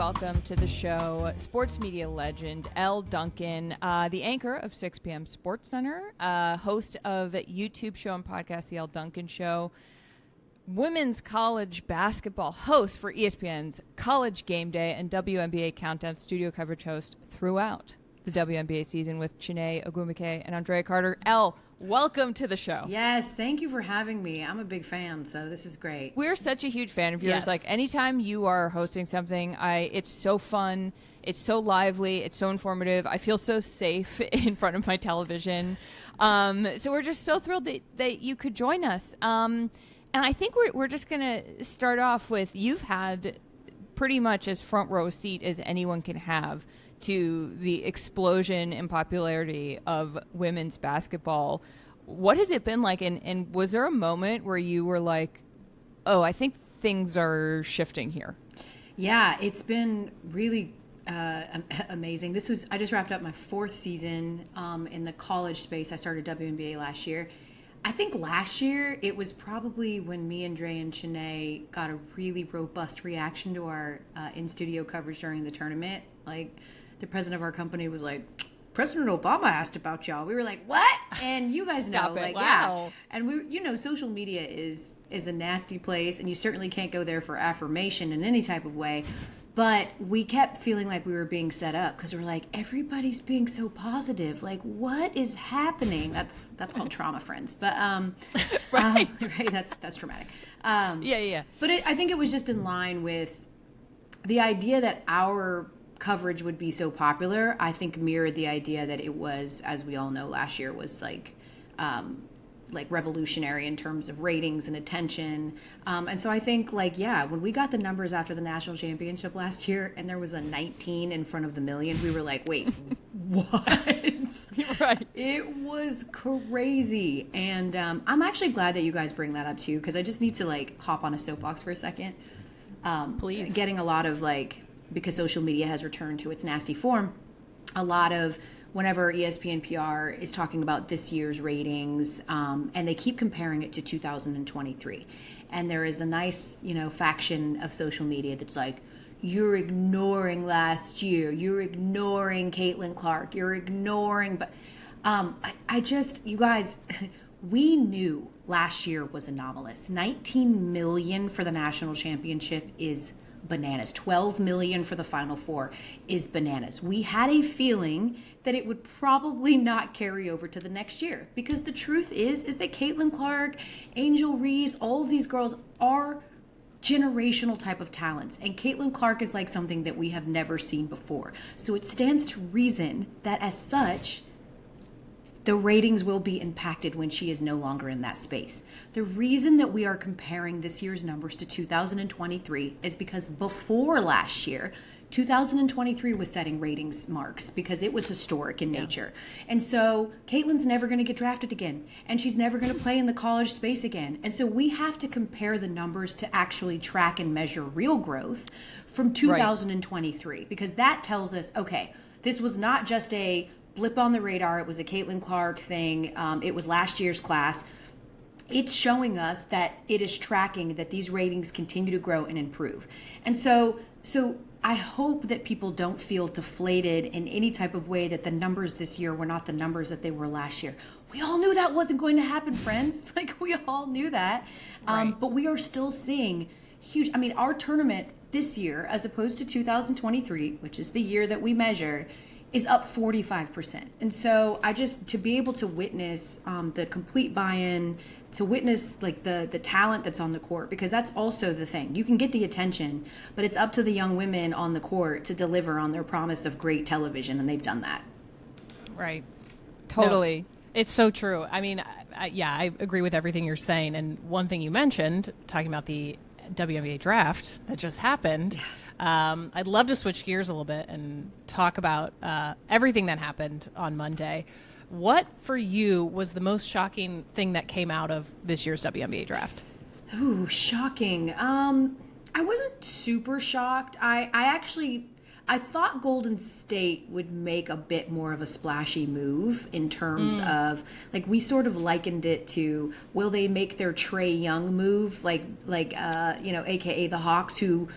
welcome to the show sports media legend Elle Duncan, the anchor of 6 p.m. SportsCenter, host of YouTube show and podcast The Elle Duncan Show, women's college basketball host for ESPN's College GameDay, and WNBA Countdown studio coverage host throughout the WNBA season with Chiney, Ogwumike, and Andraya Carter. Elle, welcome to the show. Yes, thank you for having me. I'm a big fan, so this is great. We're such a huge fan of yours. Yes. Like, anytime you are hosting something, it's so fun, it's so lively, it's so informative. I feel so safe in front of my television. So we're just so thrilled that you could join us. And I think we're just going to start off with, you've had pretty much as front row seat as anyone can have to the explosion in popularity of women's basketball. What has it been like? And was there a moment where you were like, oh, I think things are shifting here? Yeah, it's been really amazing. I just wrapped up my fourth season in the college space. I started WNBA last year. I think last year it was probably when me, Andraya, and Chiney got a really robust reaction to our in-studio coverage during the tournament. Like, the president of our company was like, President Obama asked about y'all. We were like, what? And you guys know, like, wow. Yeah. And we, social media is a nasty place, and you certainly can't go there for affirmation in any type of way. But we kept feeling like we were being set up because we're like, everybody's being so positive. Like, what is happening? That's called trauma, friends. But right, that's traumatic. Yeah. But I think it was just in line with the idea that our coverage would be so popular. I think mirrored the idea that it was, as we all know, last year was like revolutionary in terms of ratings and attention. And so I think, when we got the numbers after the national championship last year and there was a 19 in front of the million, we were like, wait, what? Right. It was crazy. And I'm actually glad that you guys bring that up too, because I just need to hop on a soapbox for a second. Please. Getting a lot of because social media has returned to its nasty form, a lot of whenever ESPN PR is talking about this year's ratings, and they keep comparing it to 2023. And there is a nice, faction of social media that's like, you're ignoring last year. You're ignoring Caitlin Clark. You're ignoring, but you guys, we knew last year was anomalous. 19 million for the national championship is bananas. 12 million for the Final Four is bananas. We had a feeling that it would probably not carry over to the next year, because the truth is that Caitlin Clark, Angel Reese, all of these girls are generational type of talents, and Caitlin Clark is like something that we have never seen before. So it stands to reason that as such, the ratings will be impacted when she is no longer in that space. The reason that we are comparing this year's numbers to 2023 is because before last year, 2023 was setting ratings marks because it was historic in nature. And so Caitlin's never going to get drafted again, and she's never going to play in the college space again. And so we have to compare the numbers to actually track and measure real growth from 2023, because that tells us, okay, this was not just a blip on the radar. It was a Caitlin Clark thing. It was last year's class. It's showing us that it is tracking, that these ratings continue to grow and improve. And so I hope that people don't feel deflated in any type of way that the numbers this year were not the numbers that they were last year. We all knew that wasn't going to happen, friends. We all knew that. Right. But we are still seeing huge, our tournament this year, as opposed to 2023, which is the year that we measure, is up 45%. And so to be able to witness the complete buy-in, to witness the talent that's on the court, because that's also the thing. You can get the attention, but it's up to the young women on the court to deliver on their promise of great television, and they've done that. Right. Totally. No, it's so true. I agree with everything you're saying. And one thing you mentioned, talking about the WNBA draft that just happened, I'd love to switch gears a little bit and talk about everything that happened on Monday. What, for you, was the most shocking thing that came out of this year's WNBA draft? Ooh, shocking. I wasn't super shocked. I thought Golden State would make a bit more of a splashy move in terms of, we sort of likened it to, will they make their Trae Young move, AKA the Hawks, who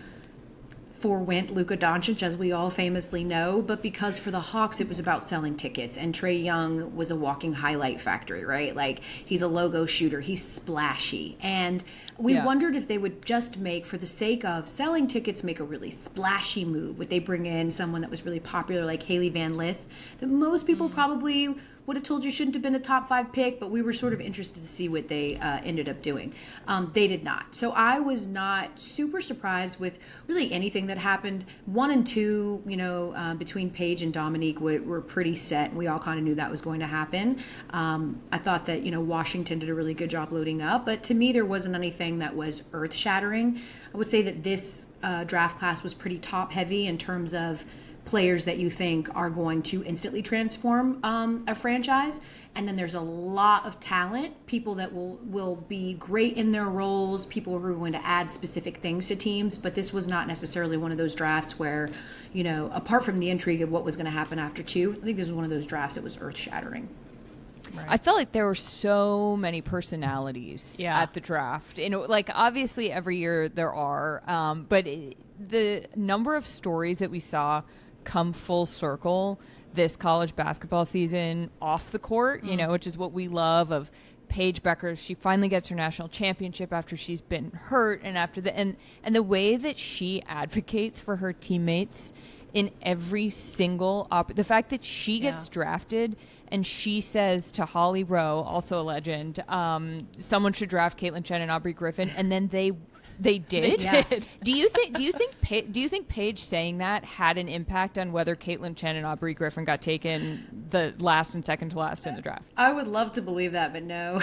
forewent Luka Doncic, as we all famously know, but because for the Hawks, it was about selling tickets. And Trae Young was a walking highlight factory, right? Like, he's a logo shooter. He's splashy. And we wondered if they would just make, for the sake of selling tickets, make a really splashy move. Would they bring in someone that was really popular, like Hailey Van Lith, that most people probably would have told you shouldn't have been a top 5 pick, but we were sort of interested to see what they ended up doing. They did not. So I was not super surprised with really anything that happened. 1 and 2, between Paige and Dominique were pretty set. We all kind of knew that was going to happen. I thought that, Washington did a really good job loading up, but to me, there wasn't anything that was earth shattering. I would say that this draft class was pretty top heavy in terms of players that you think are going to instantly transform a franchise. And then there's a lot of talent, people that will be great in their roles, people who are going to add specific things to teams. But this was not necessarily one of those drafts where, apart from the intrigue of what was going to happen after 2, I think this was one of those drafts that was earth-shattering. Right. I felt like there were so many personalities at the draft. Obviously every year there are, but the number of stories that we saw come full circle this college basketball season off the court, which is what we love, of Paige Beckers. She finally gets her national championship after she's been hurt, and after and the way that she advocates for her teammates in every single the fact that she gets drafted and she says to Holly Rowe, also a legend, someone should draft Caitlin Chen and Aubrey Griffin, and then they did. Do you think Paige saying that had an impact on whether Caitlin Chen and Aubrey Griffin got taken the last and second to last in the draft? I would love to believe that, but no.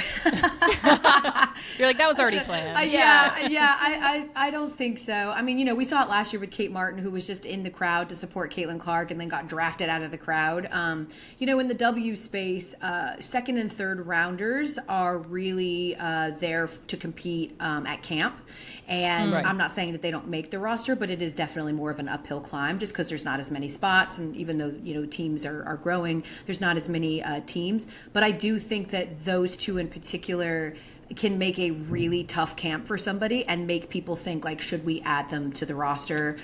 You're like, that was already planned. I don't think so. I mean, we saw it last year with Kate Martin, who was just in the crowd to support Caitlin Clark and then got drafted out of the crowd. In the W space, second and third rounders are really there to compete at camp. And I'm not saying that they don't make the roster, but it is definitely more of an uphill climb just because there's not as many spots. And even though, teams are growing, there's not as many teams. But I do think that those two in particular can make a really tough camp for somebody and make people think, like, should we add them to the roster?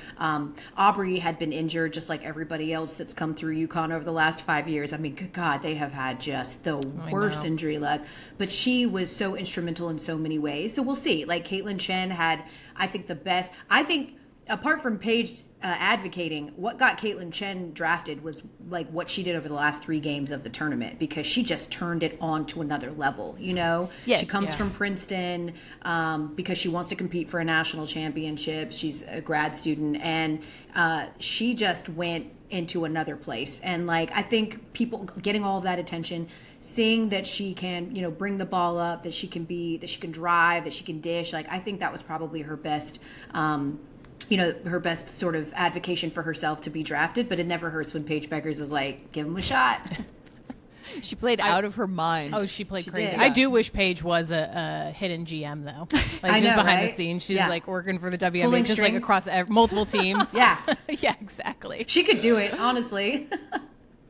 Aubrey had been injured just like everybody else that's come through UConn over the last 5 years. I mean, good God, they have had just the worst injury luck. But she was so instrumental in so many ways. So we'll see. Like, Caitlin Chen had, I think, the best. I think, apart from Paige advocating, what got Caitlin Chen drafted was like what she did over the last 3 games of the tournament, because she just turned it on to another level. She comes from Princeton because she wants to compete for a national championship. She's a grad student, and she just went into another place. And I think people getting all of that attention, seeing that she can, bring the ball up, that she can drive, that she can dish. I think that was probably her best. Her best sort of advocation for herself to be drafted, but it never hurts when Paige Beckers is like, give him a shot. She played out of her mind. Oh, she played crazy. did. I do wish Paige was a hidden GM, though. I she's know, behind right? the scenes. She's working for the Pulling WNBA, just strings. across multiple teams. Yeah. Yeah, exactly. She could do it, honestly.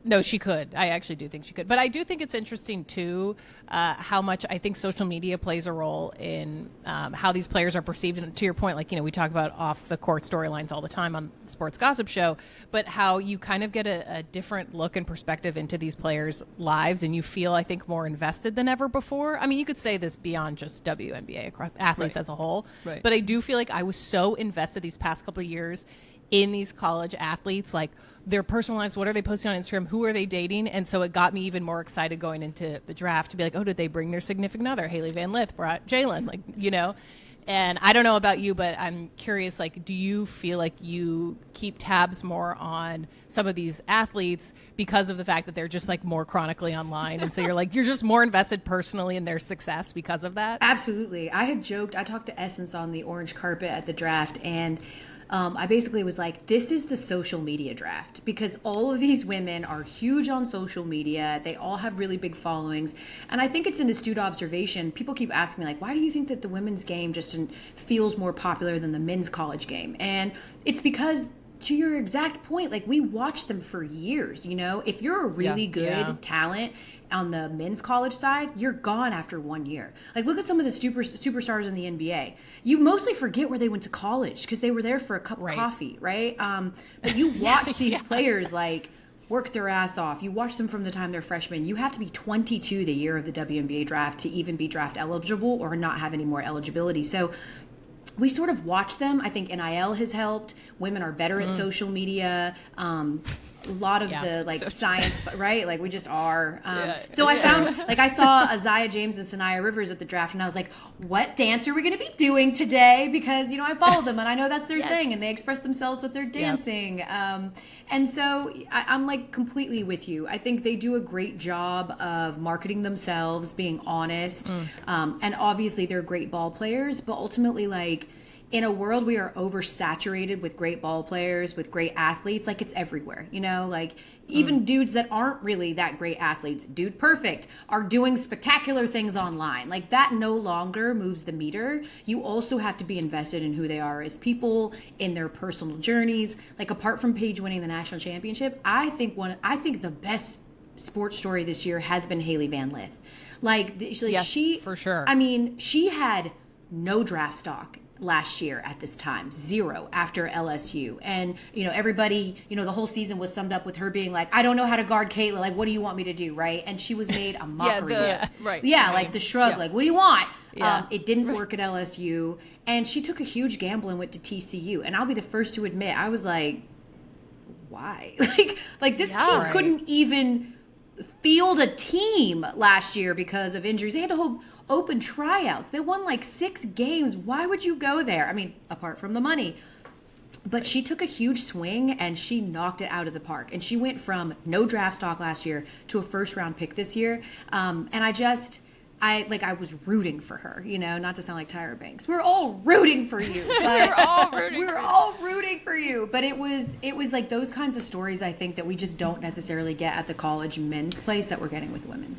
No, she could. I actually do think she could. But I do think it's interesting, too, how much I think social media plays a role in how these players are perceived. And to your point, we talk about off-the-court storylines all the time on the Sports Gossip Show, but how you kind of get a different look and perspective into these players' lives, and you feel, I think, more invested than ever before. I mean, you could say this beyond just WNBA, across athletes as a whole. Right. But I do feel like I was so invested these past couple of years in these college athletes, their personal lives, what are they posting on Instagram, who are they dating? And so it got me even more excited going into the draft to be like, oh, did they bring their significant other? Hailey Van Lith brought Jalen, And I don't know about you, but I'm curious, do you feel like you keep tabs more on some of these athletes because of the fact that they're just more chronically online? And so you're just more invested personally in their success because of that? Absolutely. I had joked, I talked to Essence on the orange carpet at the draft, and I basically was like, this is the social media draft, because all of these women are huge on social media. They all have really big followings. And I think it's an astute observation. People keep asking me, why do you think that the women's game just feels more popular than the men's college game? And it's because to your exact point, like we watched them for years, you know? If you're a really good talent on the men's college side, you're gone after 1 year. Like look at some of the superstars in the NBA. You mostly forget where they went to college because they were there for a cup of coffee, right? But you watch these players like work their ass off. You watch them from the time they're freshmen. You have to be 22 the year of the WNBA draft to even be draft eligible or not have any more eligibility. So we sort of watch them. I think NIL has helped. Women are better at social media. A lot of the like science, right? Like we just are. So I found like I saw Isaiah James and Sanaya Rivers at the draft, and I was like, "What dance are we going to be doing today?" Because you know I follow them and I know that's their thing, and they express themselves with their dancing. And so I'm like completely with you. I think they do a great job of marketing themselves, being honest, and obviously they're great ball players. But ultimately, like in a world we are oversaturated with great ball players, with great athletes, like it's everywhere, you know, like even dudes that aren't really that great athletes, dude perfect, are doing spectacular things online. Like that no longer moves the meter. You also have to be invested in who they are as people, in their personal journeys. Like apart from Paige winning the national championship, I think the best sports story this year has been Hailey Van Lith. She for sure. I mean, she had no draft stock last year at this time, 0 after LSU. And, you know, everybody, you know, the whole season was summed up with her being like, I don't know how to guard Caitlin. Like, what do you want me to do? Right. And she was made a mockery of. Like the shrug, like, what do you want? It didn't work at LSU. And she took a huge gamble and went to TCU. And I'll be the first to admit, I was like, why? like this team couldn't even field a team last year because of injuries. They had to hold open tryouts. They won like 6 games. Why would you go there? I mean, apart from the money. But she took a huge swing and she knocked it out of the park. And she went from no draft stock last year to a first round pick this year. And I was rooting for her, you know, not to sound like Tyra Banks. We're all rooting for you. But we're all rooting for you. But it was like those kinds of stories, I think, that we just don't necessarily get at the college men's place that we're getting with women.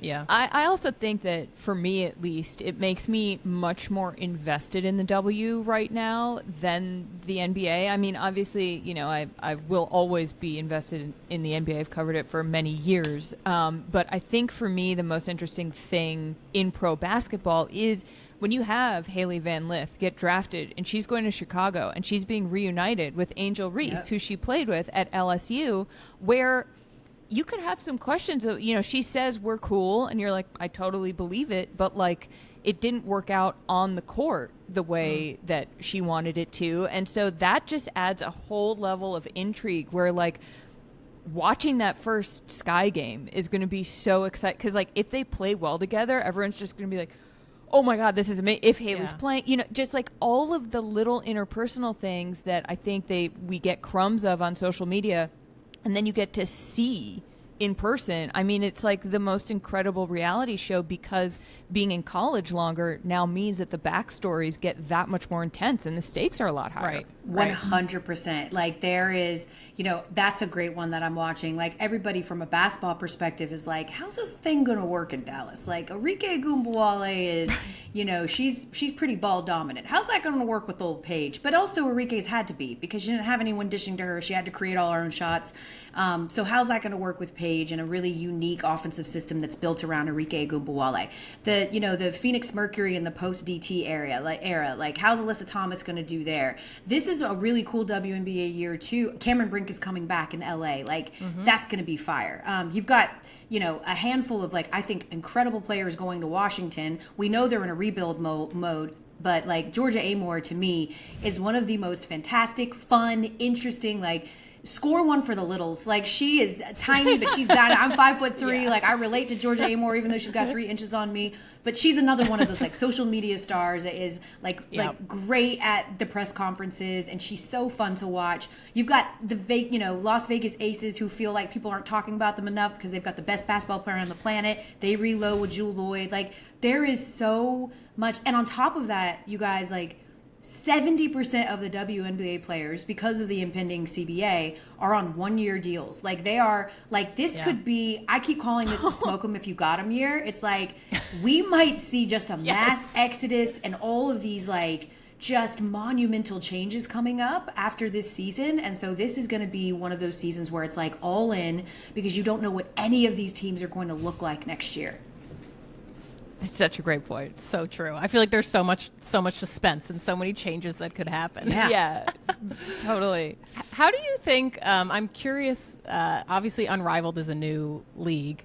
Yeah. I also think that for me, at least, it makes me much more invested in the W right now than the NBA. I mean, obviously, you know, I will always be invested in the NBA. I've covered it for many years. But I think for me, the most interesting thing in pro basketball is when you have Hailey Van Lith get drafted and she's going to Chicago and she's being reunited with Angel Reese, who she played with at LSU, where you could have some questions of, you know, she says we're cool and you're like, I totally believe it, but like it didn't work out on the court the way that she wanted it to. And so that just adds a whole level of intrigue where like watching that first Sky game is going to be so exciting. Cause like if they play well together, everyone's just going to be like, oh my God, this is amazing. If Hailey's playing, you know, just like all of the little interpersonal things that I think we get crumbs of on social media. And then you get to see in person. I mean, it's like the most incredible reality show because being in college longer now means that the backstories get that much more intense and the stakes are a lot higher. Right. 100%. Like there is, you know, that's a great one that I'm watching. Like everybody from a basketball perspective is like, how's this thing going to work in Dallas? Like Arike Gumbawale is, you know, she's pretty ball dominant. How's that going to work with old Paige? But also Arike's had to be because she didn't have anyone dishing to her. She had to create all her own shots. So how's that going to work with Paige in a really unique offensive system that's built around Arike Gumbawale? The Phoenix Mercury in the post DT era, like how's Alyssa Thomas going to do there? This is a really cool WNBA year too. Cameron Brink is coming back in LA. Like that's going to be fire. You've got, you know, a handful of like, I think incredible players going to Washington. We know they're in a rebuild mode. But like Georgia Amore to me is one of the most fantastic, fun, interesting, like score one for the littles. Like she is tiny, but she's got, I'm 5'3". Like I relate to Georgia Amore, even though she's got 3 inches on me, but she's another one of those like social media stars that is like great at the press conferences. And she's so fun to watch. You've got the Las Vegas Aces who feel like people aren't talking about them enough because they've got the best basketball player on the planet. They reload with Jewel Lloyd. Like there is so much. And on top of that, you guys, like 70% of the WNBA players, because of the impending CBA, are on 1-year deals. Like they are like, this could be, I keep calling this the smoke 'em if you got 'em year. It's like, we might see just a mass exodus and all of these like just monumental changes coming up after this season. And so this is going to be one of those seasons where it's like all in, because you don't know what any of these teams are going to look like next year. It's such a great point. So true. I feel like there's so much suspense and so many changes that could happen. Yeah, totally. How do you think, I'm curious, obviously Unrivaled is a new league.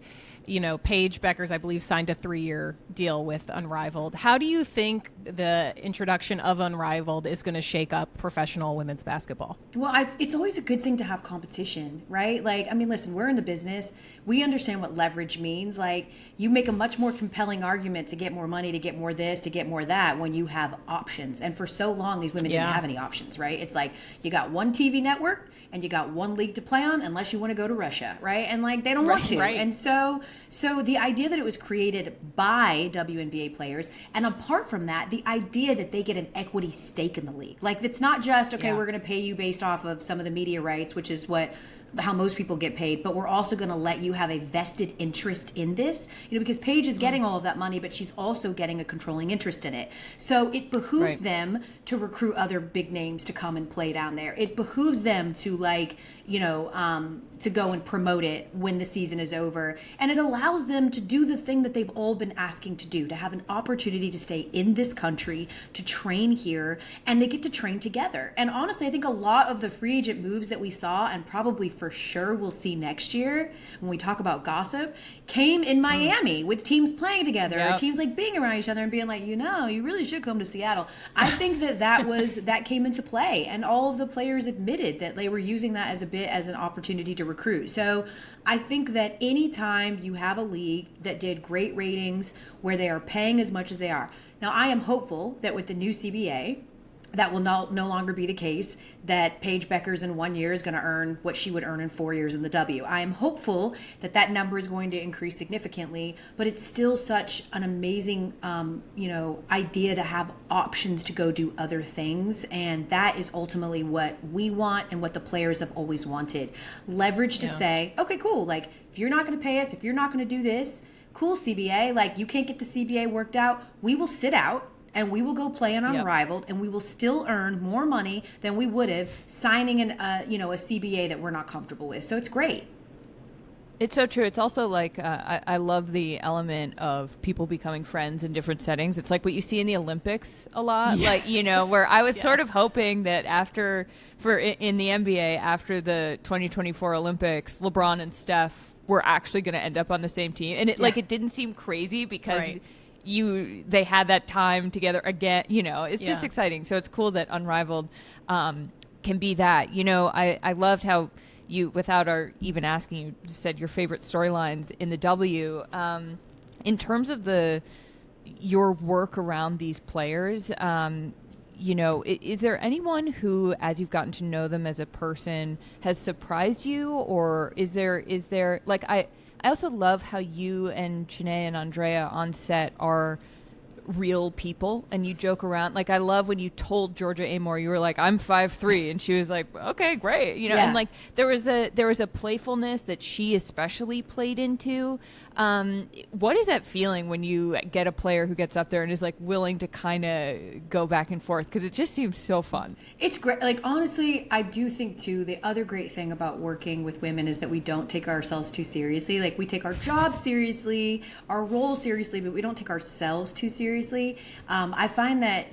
You know, Paige Beckers, I believe, signed a 3-year deal with Unrivaled. How do you think the introduction of Unrivaled is going to shake up professional women's basketball? Well, it's always a good thing to have competition, right? Like, I mean, listen, we're in the business. We understand what leverage means. Like, you make a much more compelling argument to get more money, to get more this, to get more that when you have options. And for so long, these women didn't have any options, right? It's like you got one TV network and you got one league to play on, unless you want to go to Russia, right? And like, they don't want to. Right. And so the idea that it was created by WNBA players, and apart from that, the idea that they get an equity stake in the league. Like, it's not just, okay, we're going to pay you based off of some of the media rights, which is how most people get paid, but we're also going to let you have a vested interest in this, because Paige is getting all of that money, but she's also getting a controlling interest in it. So it behooves them to recruit other big names to come and play down there. It behooves them to to go and promote it when the season is over. And it allows them to do the thing that they've all been asking to do, to have an opportunity to stay in this country, to train here, and they get to train together. And honestly, I think a lot of the free agent moves that we saw, and probably for sure we'll see next year when we talk about gossip, came in Miami with teams playing together, or teams like being around each other and being like, you really should come to Seattle. I think that came into play, and all of the players admitted that they were using that as an opportunity to recruit. So I think that anytime you have a league that did great ratings where they are paying as much as they are. Now, I am hopeful that with the new CBA, that will no longer be the case, that Paige Beckers in 1 year is going to earn what she would earn in 4 years in the W. I am hopeful that number is going to increase significantly, but it's still such an amazing, idea to have options to go do other things. And that is ultimately what we want and what the players have always wanted. Leverage to say, okay, cool. Like, if you're not going to pay us, if you're not going to do this, cool, CBA. Like, you can't get the CBA worked out. We will sit out. And we will go play on Unrivaled, and we will still earn more money than we would have signing a CBA that we're not comfortable with. So it's great. It's so true. It's also like I love the element of people becoming friends in different settings. It's like what you see in the Olympics a lot, where I was sort of hoping that in the NBA after the 2024 Olympics, LeBron and Steph were actually going to end up on the same team, and it didn't seem crazy because. Right. They had that time together again, it's just exciting. So it's cool that Unrivaled can be that. I loved how you, without our even asking, you said your favorite storylines in the W. In terms of your work around these players, is there anyone who, as you've gotten to know them as a person, has surprised you, or is there like I also love how you and Chiney and Andraya on set are real people, and you joke around. Like, I love when you told Georgia Amore, you were like, I'm 5'3", and she was like, okay, great. And like there was a playfulness that she especially played into. What is that feeling when you get a player who gets up there and is like willing to kind of go back and forth? Because it just seems so fun. It's great. Like, honestly, I do think too, the other great thing about working with women is that we don't take ourselves too seriously. Like, we take our job seriously, our role seriously, but we don't take ourselves too seriously. I find that,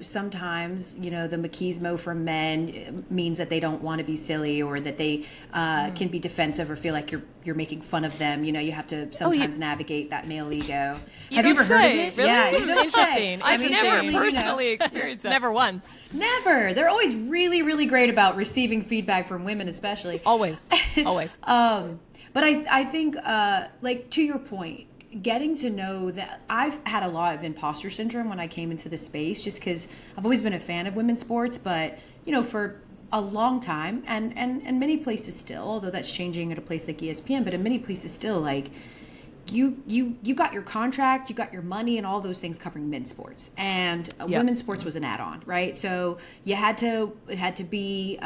sometimes, the machismo from men means that they don't want to be silly, or that they can be defensive or feel like you're making fun of them. You have to sometimes navigate that male ego. Have you ever heard of it? Really? Yeah, interesting. I've never personally experienced that. Never once. Never. They're always really, really great about receiving feedback from women, especially. Always. But I think, to your point, getting to know that I've had a lot of imposter syndrome when I came into the space, just because I've always been a fan of women's sports, but for a long time, and many places still, although that's changing at a place like ESPN, but in many places still, like, you got your contract, you got your money, and all those things covering men's sports, and women's sports was an add-on, right? So it had to be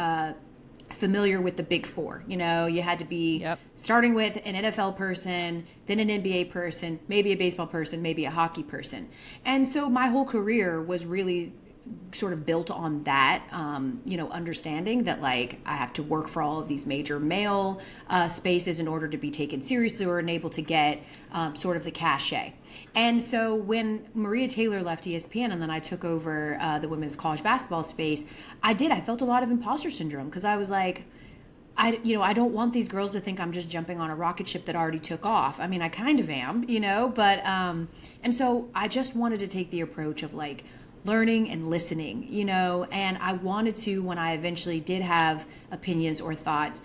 familiar with the big four. You had to be starting with an NFL person, then an NBA person, maybe a baseball person, maybe a hockey person. And so my whole career was really sort of built on that, understanding that like I have to work for all of these major male spaces in order to be taken seriously or able to get sort of the cachet. And so when Maria Taylor left ESPN and then I took over the women's college basketball space, I felt a lot of imposter syndrome because I was like, I don't want these girls to think I'm just jumping on a rocket ship that already took off. I mean, I kind of am, but, and so I just wanted to take the approach of like learning and listening, and I wanted to, when I eventually did have opinions or thoughts,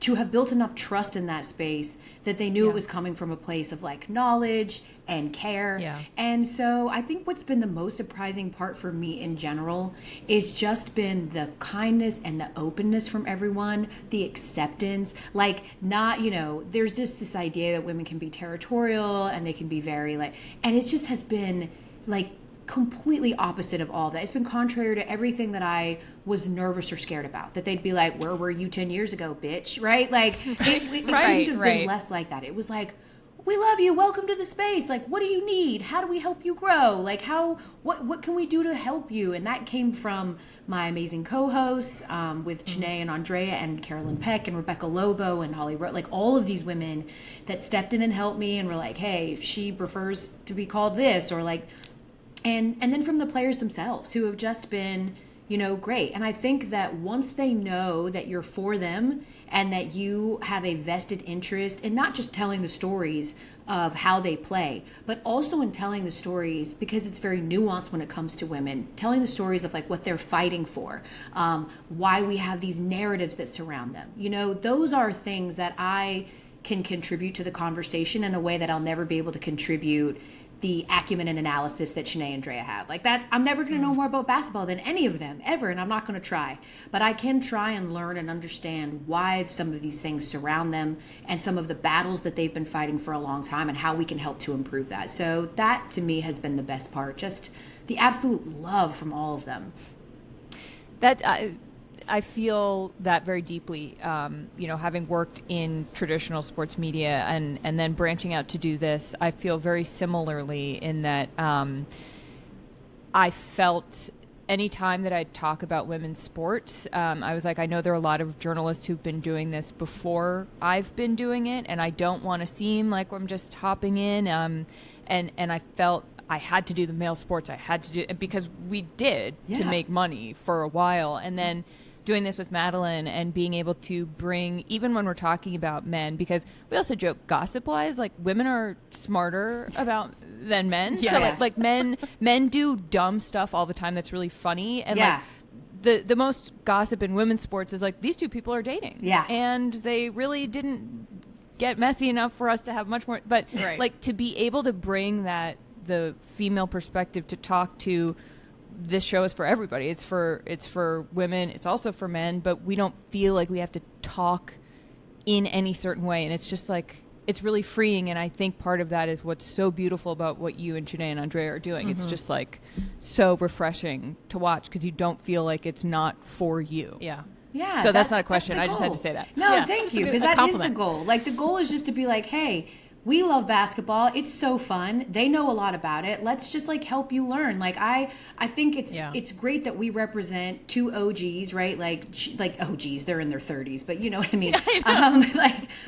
to have built enough trust in that space that they knew it was coming from a place of like knowledge and care. Yeah. And so I think what's been the most surprising part for me in general is just been the kindness and the openness from everyone, the acceptance, like not, there's just this idea that women can be territorial and they can be very like, and it just has been like completely opposite of all that. It's been contrary to everything that I was nervous or scared about, that they'd be like, where were you 10 years ago, bitch? Right? Like it couldn't have been less like that. It was like, we love you. Welcome to the space. Like, what do you need? How do we help you grow? Like what can we do to help you? And that came from my amazing co-hosts with Chiney and Andraya and Carolyn Peck and Rebecca Lobo and Holly Rowe, like all of these women that stepped in and helped me and were like, hey, she prefers to be called this, or like, and then from the players themselves who have just been, great. And I think that once they know that you're for them and that you have a vested interest in not just telling the stories of how they play, but also in telling the stories, because it's very nuanced when it comes to women, telling the stories of like what they're fighting for, why we have these narratives that surround them. Those are things that I can contribute to the conversation in a way that I'll never be able to contribute the acumen and analysis that Chiney and Andraya have. Like I'm never going to know more about basketball than any of them ever, and I'm not going to try. But I can try and learn and understand why some of these things surround them and some of the battles that they've been fighting for a long time and how we can help to improve that. So that to me has been the best part, just the absolute love from all of them. I feel that very deeply, having worked in traditional sports media and then branching out to do this, I feel very similarly in that I felt any time that I'd talk about women's sports, I was like, I know there are a lot of journalists who've been doing this before I've been doing it, and I don't want to seem like I'm just hopping in, and I felt I had to do the male sports. I had to do it because we did to make money for a while, and then doing this with Madeline and being able to bring, even when we're talking about men, because we also joke gossip-wise, like women are smarter than men. Yes. So like men do dumb stuff all the time that's really funny. And like the most gossip in women's sports is like these two people are dating. Yeah. And they really didn't get messy enough for us to have much more. But like to be able to bring the female perspective to talk to, this show is for everybody. It's for women. It's also for men, but we don't feel like we have to talk in any certain way. And it's just like, it's really freeing. And I think part of that is what's so beautiful about what you and Chiney and Andraya are doing. It's just like so refreshing to watch because you don't feel like it's not for you. Yeah. Yeah. So that's not a question. I just had to say that. No, thank you. Because that is the goal. Like the goal is just to be like, hey, we love basketball. It's so fun. They know a lot about it. Let's just like help you learn. Like I think it's great that we represent two OGs, right? Like OGs, they're in their 30s, but you know what I mean.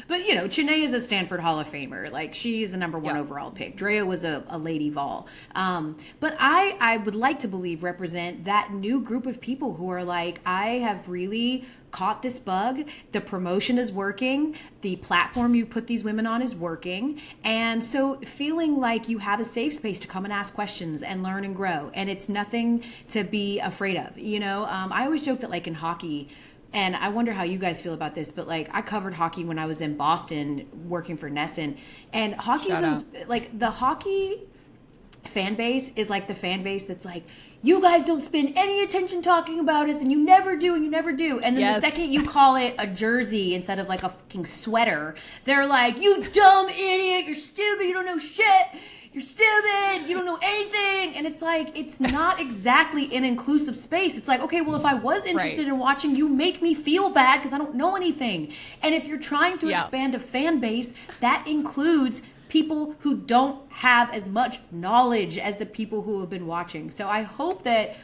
But Chiney is a Stanford Hall of Famer. Like she's a number 1 overall pick. Drea was a Lady Vol. But I would like to believe represent that new group of people who are like, I have really caught this bug. The promotion is working. The platform you've put these women on is working. And so feeling like you have a safe space to come and ask questions and learn and grow. And it's nothing to be afraid of. I always joke that like in hockey, and I wonder how you guys feel about this, but like I covered hockey when I was in Boston working for Nesson, and hockey's like the hockey fan base is like the fan base that's like, you guys don't spend any attention talking about us, and you never do, and you never do. And then the second you call it a jersey instead of like a fucking sweater, they're like, you dumb idiot, you're stupid, you don't know shit, you're stupid, you don't know anything. And it's like, it's not exactly an inclusive space. It's like, okay, well, if I was interested in watching, you make me feel bad because I don't know anything. And if you're trying to expand a fan base, that includes people who don't have as much knowledge as the people who have been watching. So I hope that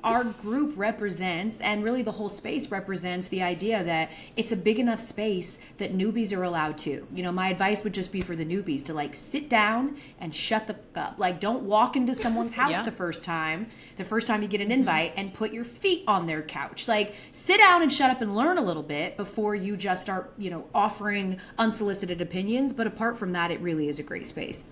our group represents, and really the whole space represents, the idea that it's a big enough space that newbies are allowed to. You know, my advice would just be for the newbies to like sit down and shut the fuck up. Like, don't walk into someone's house the first time you get an invite, and put your feet on their couch. Like, sit down and shut up and learn a little bit before you just start, you know, offering unsolicited opinions. But apart from that, it really is a great space.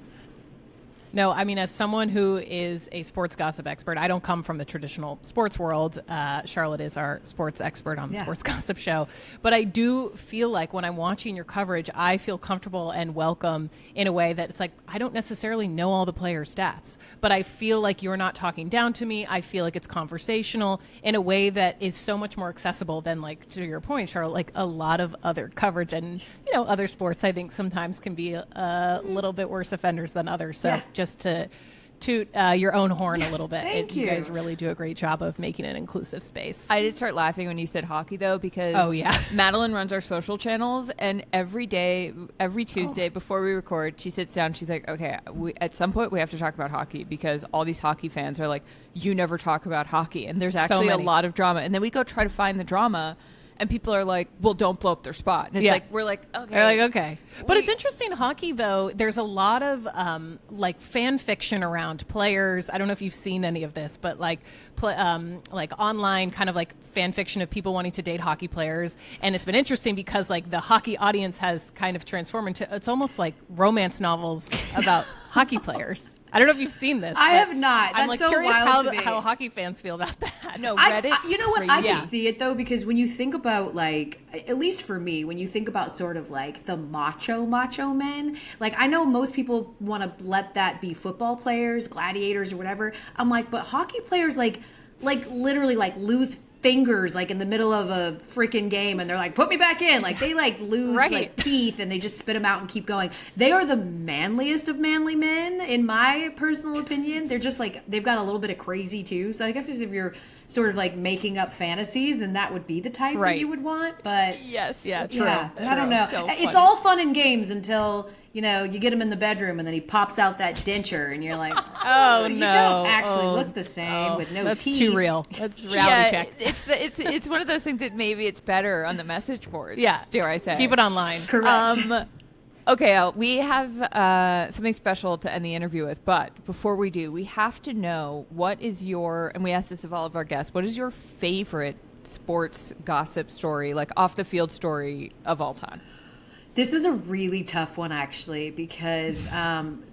No, I mean, as someone who is a sports gossip expert, I don't come from the traditional sports world. Charlotte is our sports expert on the Sports Gossip Show. But I do feel like when I'm watching your coverage, I feel comfortable and welcome in a way that it's like, I don't necessarily know all the players' stats, but I feel like you're not talking down to me. I feel like it's conversational in a way that is so much more accessible than, like, to your point, Charlotte, like a lot of other coverage. And, you know, other sports I think sometimes can be a little bit worse offenders than others. So just to toot your own horn a little bit. You guys really do a great job of making an inclusive space. I did start laughing when you said hockey, though, because Madeline runs our social channels, and every Tuesday before we record, she sits down, she's like, okay, at some point we have to talk about hockey, because all these hockey fans are like, you never talk about hockey, and there's actually a lot of drama. And then we go try to find the drama, and people are like, well, don't blow up their spot. And it's like, we're like, okay. They're like, okay. But it's interesting, hockey, though, there's a lot of like fan fiction around players. I don't know if you've seen any of this, but like online kind of like fan fiction of people wanting to date hockey players. And it's been interesting because like the hockey audience has kind of transformed into, it's almost like romance novels about hockey players. I don't know if you've seen this. I have not. I'm like so curious wild how hockey fans feel about that. No, Reddit. You know what? Crazy. I can see it though, because when you think about, like, at least for me, when you think about sort of like the macho men, like, I know most people want to let that be football players, gladiators, or whatever. I'm like, but hockey players like literally like lose fingers like in the middle of a freaking game, and they're like, put me back in. Like, they like lose like teeth, and they just spit them out and keep going. They are the manliest of manly men, in my personal opinion. They're just like, they've got a little bit of crazy too. So I guess if you're sort of like making up fantasies, then that would be the type that you would want. But true. I don't know. So it's all fun and games until, you know, you get him in the bedroom and then he pops out that denture, and you're like, oh, you no, don't actually look the same with no that's teeth. too real. That's reality check. It's one of those things that maybe it's better on the message boards. Dare I say? Keep it online. Correct. Okay, Elle, we have something special to end the interview with, but before we do, we have to know, what is your, and we ask this of all of our guests, what is your favorite sports gossip story, like off the field story of all time? This is a really tough one, actually, because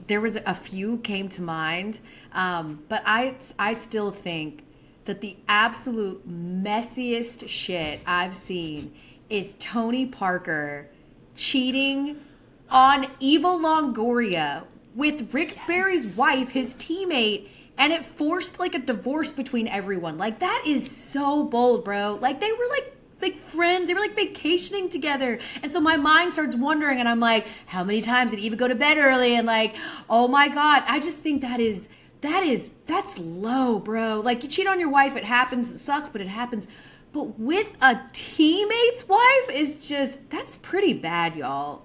there was a few came to mind, but I still think that the absolute messiest shit I've seen is Tony Parker cheating on Eva Longoria with Rick Barry's wife, his teammate, and it forced like a divorce between everyone. Like, that is so bold, bro. Like, they were like friends. They were like vacationing together. And so my mind starts wondering, and I'm like, how many times did Eva go to bed early? And like, oh my God, I just think that's low, bro. Like, you cheat on your wife, it happens, it sucks, but it happens. But with a teammate's wife is just, that's pretty bad, y'all.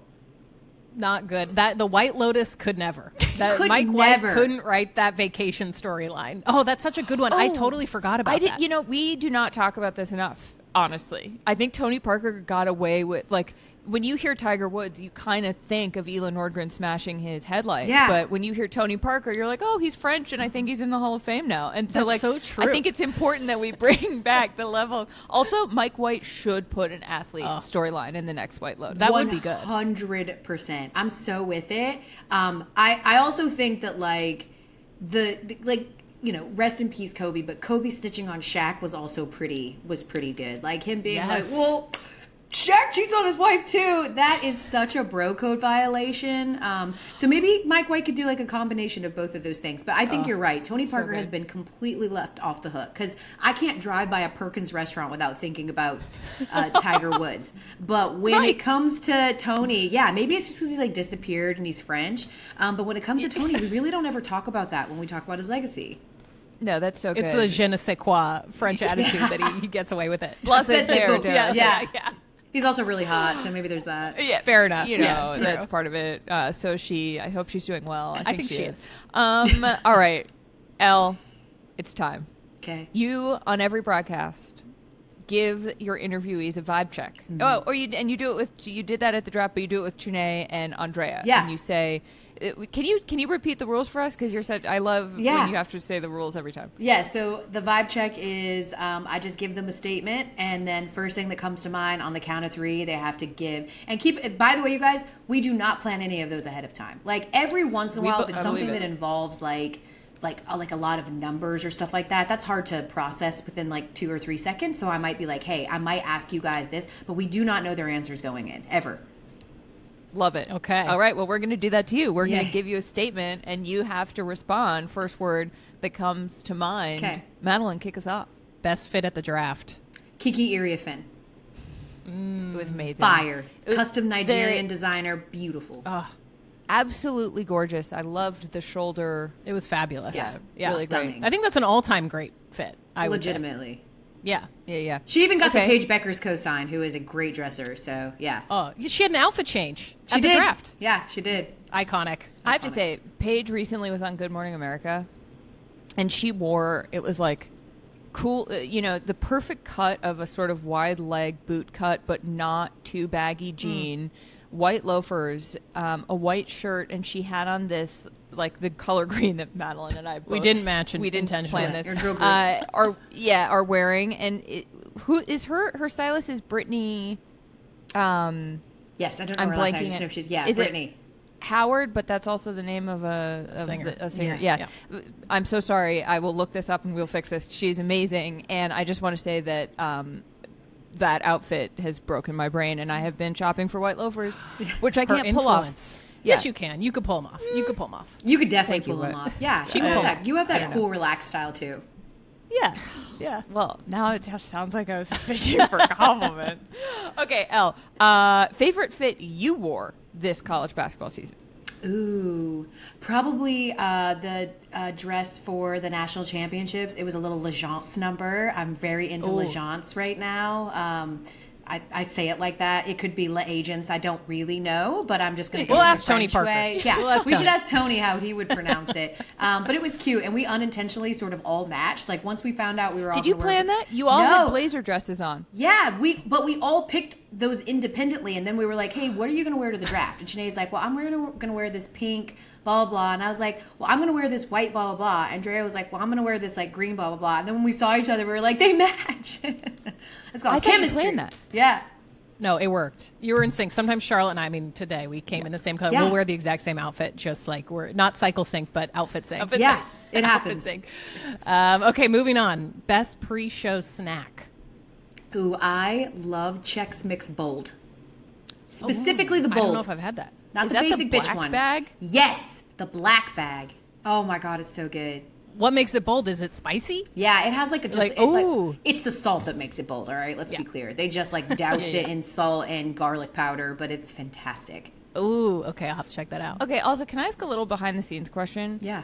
Not good. That the White Lotus could never. Mike White couldn't write that vacation storyline. Oh, that's such a good one. I totally forgot about that. You know, we do not talk about this enough, honestly. I think Tony Parker got away with, like, when you hear Tiger Woods, you kind of think of Elin Nordgren smashing his headlights. Yeah. But when you hear Tony Parker, you're like, oh, he's French, and I think he's in the Hall of Fame now. And so, that's so true. I think it's important that we bring back the level. Also, Mike White should put an athlete storyline in the next White Lotus. That would be good. 100%. I'm so with it. I also think that, like, you know, rest in peace, Kobe, but Kobe snitching on Shaq was also pretty good. Like, him being like, well, Shaq cheats on his wife too. That is such a bro code violation. So maybe Mike White could do like a combination of both of those things. But I think you're right. Tony Parker has been completely left off the hook, because I can't drive by a Perkins restaurant without thinking about Tiger Woods. But when it comes to Tony, maybe it's just because he like disappeared and he's French. But when it comes to Tony, we really don't ever talk about that when we talk about his legacy. No, that's so good. It's the je ne sais quoi French attitude that he gets away with it. Plus it's fair. Yeah. He's also really hot, so maybe there's that. Yeah, fair enough. You know, that's part of it. So I hope she's doing well. I think she is. All right, Elle, it's time. Okay. You, on every broadcast, give your interviewees a vibe check. Mm-hmm. Oh, or you do it with, you did that at the draft, but you do it with Chiney and Andraya. Yeah. And you say, can you repeat the rules for us? Because you're such, I love when you have to say the rules every time. Yeah, so the vibe check is I just give them a statement, and then first thing that comes to mind on the count of 3, they have to give. And by the way, you guys, we do not plan any of those ahead of time. Like every once in a while, if it's something that involves like a lot of numbers or stuff like that, that's hard to process within like 2 or 3 seconds. So I might be like, hey, I might ask you guys this, but we do not know their answers going in, ever. Love it. Okay. All right. Well, we're going to do that to you. We're going to give you a statement, and you have to respond. First word that comes to mind. Okay. Madeline, kick us off. Best fit at the draft. Kiki Iriafen. It was amazing. Fire. Custom Nigerian designer. Beautiful. Absolutely gorgeous. I loved the shoulder. It was fabulous. Yeah. Really stunning. I think that's an all-time great fit. I would say. Legitimately. Yeah. Yeah. She even got the Paige Becker's cosign, who is a great dresser. So, yeah. Oh, she had an outfit change She at did. the draft. Yeah, she did. Iconic. I have to say, Paige recently was on Good Morning America, and she wore, it was like cool, the perfect cut of a sort of wide leg boot cut, but not too baggy jean, white loafers, a white shirt, and she had on this, like the color green that Madeline and I both, We didn't match we didn't plan intentionally. this. Your girl group. are wearing, and who is her stylist is Brittany. Yes, I don't know I'm her last name. I blanking just it. know if she's, yeah, Is it Brittany. Howard, but that's also the name of a Singer. a singer. Yeah. Yeah. I'm so sorry. I will look this up and we'll fix this. She's amazing, and I just want to say that that outfit has broken my brain, and I have been shopping for white loafers, which I Her can't pull off. influence. Yes, you can. You could pull them off. You could pull them off. You could definitely Thank you, pull them but- off. Yeah, She can pull them. you have that cool, relaxed style, too. Yeah. Yeah. Well, now it just sounds like I was fishing for a compliment. Okay, Elle, favorite fit you wore this college basketball season? Ooh, probably the dress for the national championships. It was a little Legence number. I'm very into Legence right now. I say it like that. It could be La Agents. I don't really know, but I'm just going to. We'll ask Tony Parker. Yeah, We'll ask we Tony. should ask Tony how he would pronounce it. But it was cute, and we unintentionally sort of all matched. Like once we found out we were all. Did you gonna wear plan the- that? You all No. had blazer dresses on. Yeah, we all picked those independently, and then we were like, "Hey, what are you going to wear to the draft?" And Sinead's like, "Well, I'm going to wear this pink, blah blah blah." And I was like, "Well, I'm going to wear this white, blah blah blah." And Andrea was like, "Well, I'm going to wear this like green, blah blah blah." And then when we saw each other, we were like, "They match." It's called I thought you chemistry. planned that. Yeah. No, it worked. You were in sync. Sometimes Charlotte and I mean, today we came in the same color. Yeah. We'll wear the exact same outfit, just like we're not cycle sync, but outfit sync. Outfit Yeah, it Outfit happens. sync. Okay, moving on. Best pre-show snack. Ooh, I love Chex Mix Bold. Specifically the I don't Bold. know if I've had that. Not Is the that the basic bitch black one. bag? Yes, the black bag. Oh my god, it's so good. What makes it bold? Is it spicy? Yeah, it has like a just Like, ooh. it's the salt that makes it bold, all right? Let's be clear. They just like douse it in salt and garlic powder, but it's fantastic. Ooh, okay, I'll have to check that out. Okay, also, can I ask a little behind the scenes question? Yeah.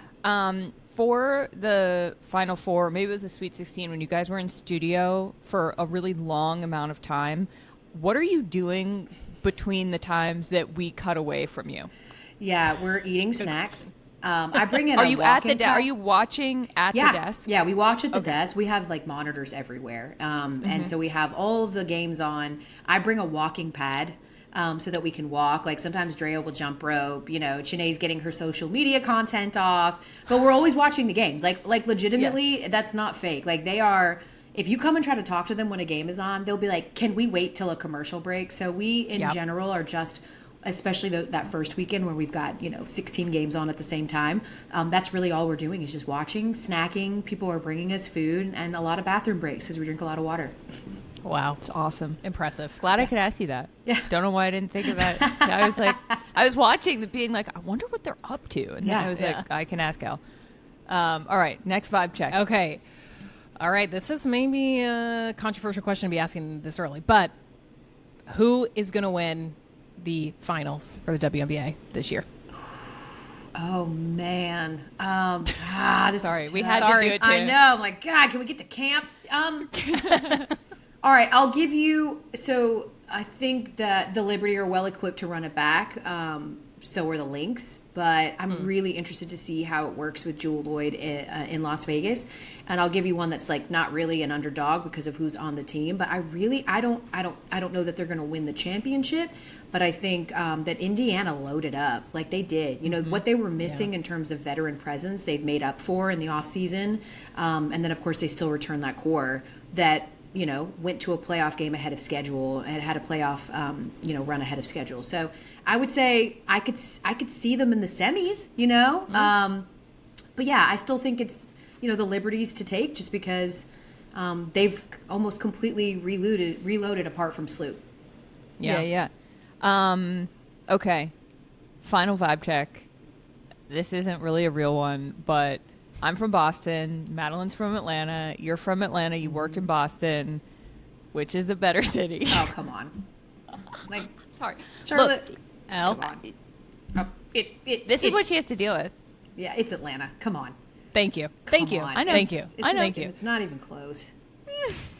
For the Final Four, maybe it was the Sweet 16, when you guys were in studio for a really long amount of time, what are you doing between the times that we cut away from you? Yeah, we're eating snacks. I bring in Are a you at the walking desk? Are pad. you watching at Yeah. the desk? Yeah, we watch at the desk. We have like monitors everywhere. And so we have all of the games on. I bring a walking pad. So that we can walk. Like sometimes Drea will jump rope, Chiney's getting her social media content off, but we're always watching the games. Like legitimately, that's not fake. Like they are, if you come and try to talk to them when a game is on, they'll be like, can we wait till a commercial break? So we in general are just, especially that first weekend where we've got, 16 games on at the same time. That's really all we're doing is just watching, snacking. People are bringing us food and a lot of bathroom breaks because we drink a lot of water. Wow. It's awesome. Impressive. Glad I could ask you that. Yeah. Don't know why I didn't think of that. I was watching being like, I wonder what they're up to. And then I was like, I can ask Elle. All right. Next vibe check. Okay. All right. This is maybe a controversial question to be asking this early, but who is going to win the finals for the WNBA this year? Oh man. Sorry, we had Sorry. to do it too. I know. I'm like, God, can we get to camp? All right, I'll give you. So I think that the Liberty are well equipped to run it back. So are the Lynx, but I'm really interested to see how it works with Jewel Lloyd in Las Vegas. And I'll give you one that's like not really an underdog because of who's on the team, but I don't know that they're going to win the championship, but I think that Indiana loaded up like they did. You know, what they were missing in terms of veteran presence, they've made up for in the offseason. And then, of course, they still return that core that, you know, went to a playoff game ahead of schedule and had a playoff, run ahead of schedule. So I would say I could see them in the semis, you know. But yeah, I still think it's, you know, the Liberties to take just because they've almost completely reloaded apart from Sloop. Yeah. Okay. Final vibe check. This isn't really a real one, but I'm from Boston. Madeline's from Atlanta. You're from Atlanta. You worked in Boston. Which is the better city? Oh, come on. Like, sorry. Charlotte. Look, Elle. this is what she has to deal with. Yeah, it's Atlanta. Come on. Thank you. Come on. I know. Thank you. Thank you. It's not even close.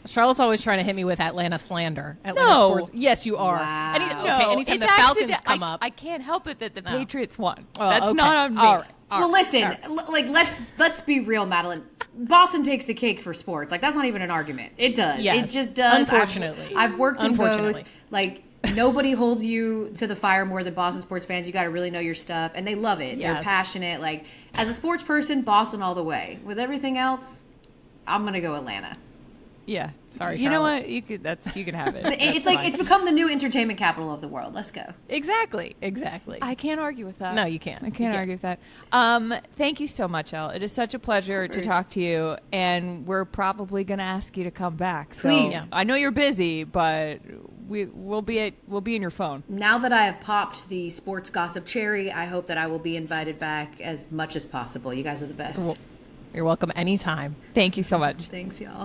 Charlotte's always trying to hit me with Atlanta slander. Atlanta No. sports. Yes, you are. Wow. Anytime it's the Falcons come I up. I can't help it that the Patriots won. Oh, That's okay. not on me. All right. Well, listen, like let's be real, Madeline. Boston takes the cake for sports. Like that's not even an argument. It does. Yes. It just does. Unfortunately. I've worked in both. Like nobody holds you to the fire more than Boston sports fans. You got to really know your stuff, and they love it. They're Yes. passionate. Like as a sports person, Boston all the way. With everything else, I'm gonna go Atlanta. Yeah. Sorry, You know Charlotte. what? You can have it. It's like it's become the new entertainment capital of the world. Let's go. Exactly. I can't argue with that. No, you can't. I can't argue with that. Thank you so much, Elle. It is such a pleasure to course. talk to you, and we're probably going to ask you to come back. So Please. Yeah. I know you're busy, but we'll be in your phone. Now that I have popped the sports gossip cherry, I hope that I will be invited back as much as possible. You guys are the best. You're welcome anytime. Thank you so much. Thanks, y'all.